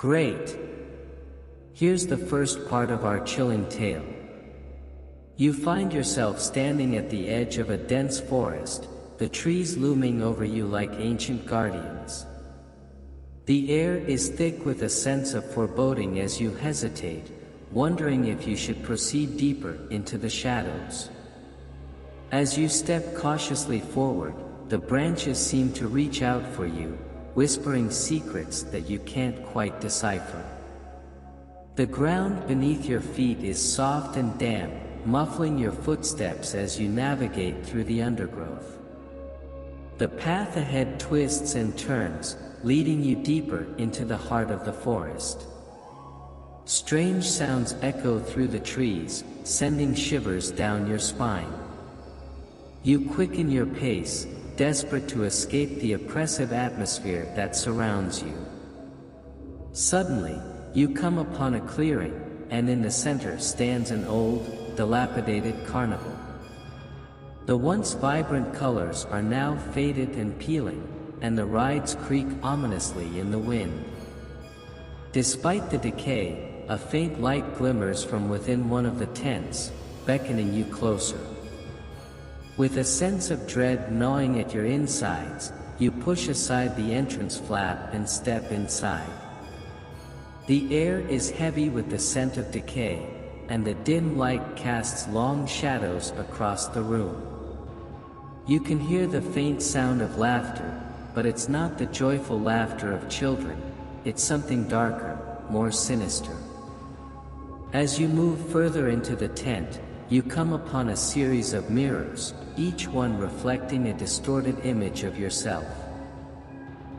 Great! Here's the first part of our chilling tale. You find yourself standing at the edge of a dense forest, the trees looming over you like ancient guardians. The air is thick with a sense of foreboding as you hesitate, wondering if you should proceed deeper into the shadows. As you step cautiously forward, the branches seem to reach out for you, whispering secrets that you can't quite decipher. The ground beneath your feet is soft and damp, muffling your footsteps as you navigate through the undergrowth. The path ahead twists and turns, leading you deeper into the heart of the forest. Strange sounds echo through the trees, sending shivers down your spine. You quicken your pace, desperate to escape the oppressive atmosphere that surrounds you. Suddenly, you come upon a clearing, and in the center stands an old, dilapidated carnival. The once vibrant colors are now faded and peeling, and the rides creak ominously in the wind. Despite the decay, a faint light glimmers from within one of the tents, beckoning you closer. With a sense of dread gnawing at your insides, you push aside the entrance flap and step inside. The air is heavy with the scent of decay, and the dim light casts long shadows across the room. You can hear the faint sound of laughter, but it's not the joyful laughter of children, it's something darker, more sinister. As you move further into the tent, you come upon a series of mirrors, each one reflecting a distorted image of yourself.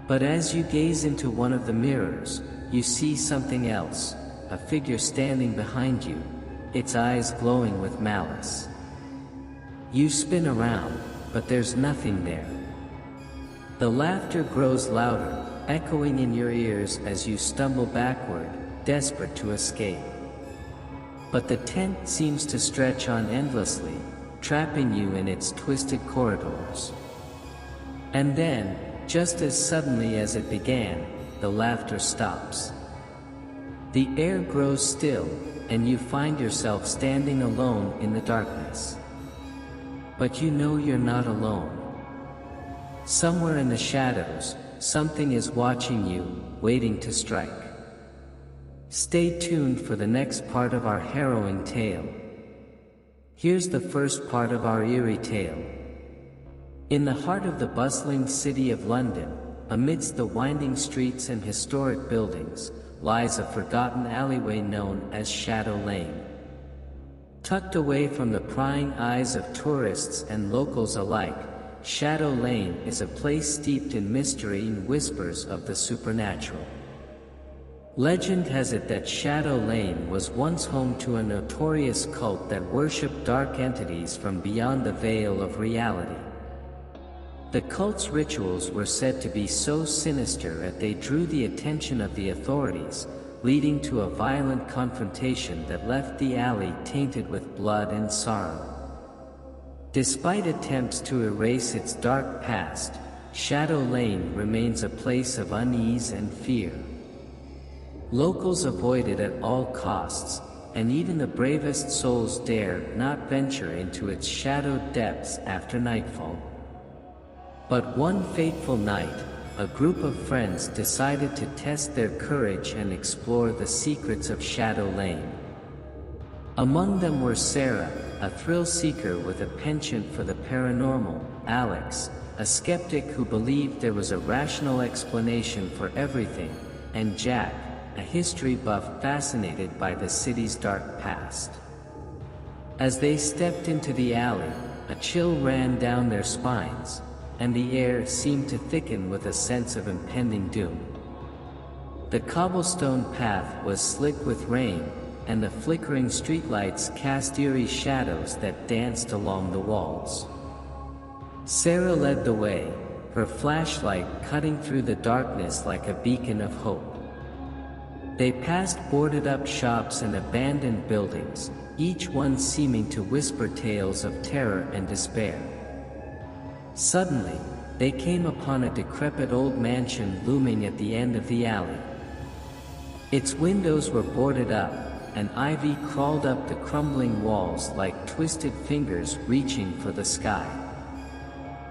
But as you gaze into one of the mirrors, you see something else, a figure standing behind you, its eyes glowing with malice. You spin around, but there's nothing there. The laughter grows louder, echoing in your ears as you stumble backward, desperate to escape. But the tent seems to stretch on endlessly, trapping you in its twisted corridors. And then, just as suddenly as it began, the laughter stops. The air grows still, and you find yourself standing alone in the darkness. But you know you're not alone. Somewhere in the shadows, something is watching you, waiting to strike. Stay tuned for the next part of our harrowing tale. Here's the first part of our eerie tale. In the heart of the bustling city of London, amidst the winding streets and historic buildings, lies a forgotten alleyway known as Shadow Lane. Tucked away from the prying eyes of tourists and locals alike, Shadow Lane is a place steeped in mystery and whispers of the supernatural. Legend has it that Shadow Lane was once home to a notorious cult that worshipped dark entities from beyond the veil of reality. The cult's rituals were said to be so sinister that they drew the attention of the authorities, leading to a violent confrontation that left the alley tainted with blood and sorrow. Despite attempts to erase its dark past, Shadow Lane remains a place of unease and fear. Locals avoid it at all costs, and even the bravest souls dare not venture into its shadowed depths after nightfall. But one fateful night, a group of friends decided to test their courage and explore the secrets of Shadow Lane. Among them were Sarah, a thrill-seeker with a penchant for the paranormal, Alex, a skeptic who believed there was a rational explanation for everything, and Jack, a history buff fascinated by the city's dark past. As they stepped into the alley, a chill ran down their spines, and the air seemed to thicken with a sense of impending doom. The cobblestone path was slick with rain, and the flickering streetlights cast eerie shadows that danced along the walls. Sarah led the way, her flashlight cutting through the darkness like a beacon of hope. They passed boarded-up shops and abandoned buildings, each one seeming to whisper tales of terror and despair. Suddenly, they came upon a decrepit old mansion looming at the end of the alley. Its windows were boarded up, and ivy crawled up the crumbling walls like twisted fingers reaching for the sky.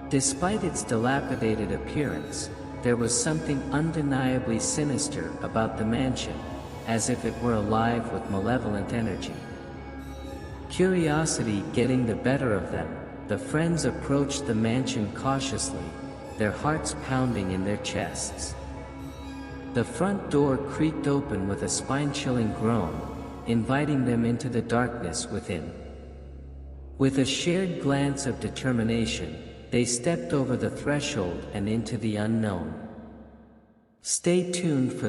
Despite its dilapidated appearance, there was something undeniably sinister about the mansion, as if it were alive with malevolent energy. Curiosity getting the better of them, the friends approached the mansion cautiously, their hearts pounding in their chests. The front door creaked open with a spine-chilling groan, inviting them into the darkness within. With a shared glance of determination, they stepped over the threshold and into the unknown. Stay tuned for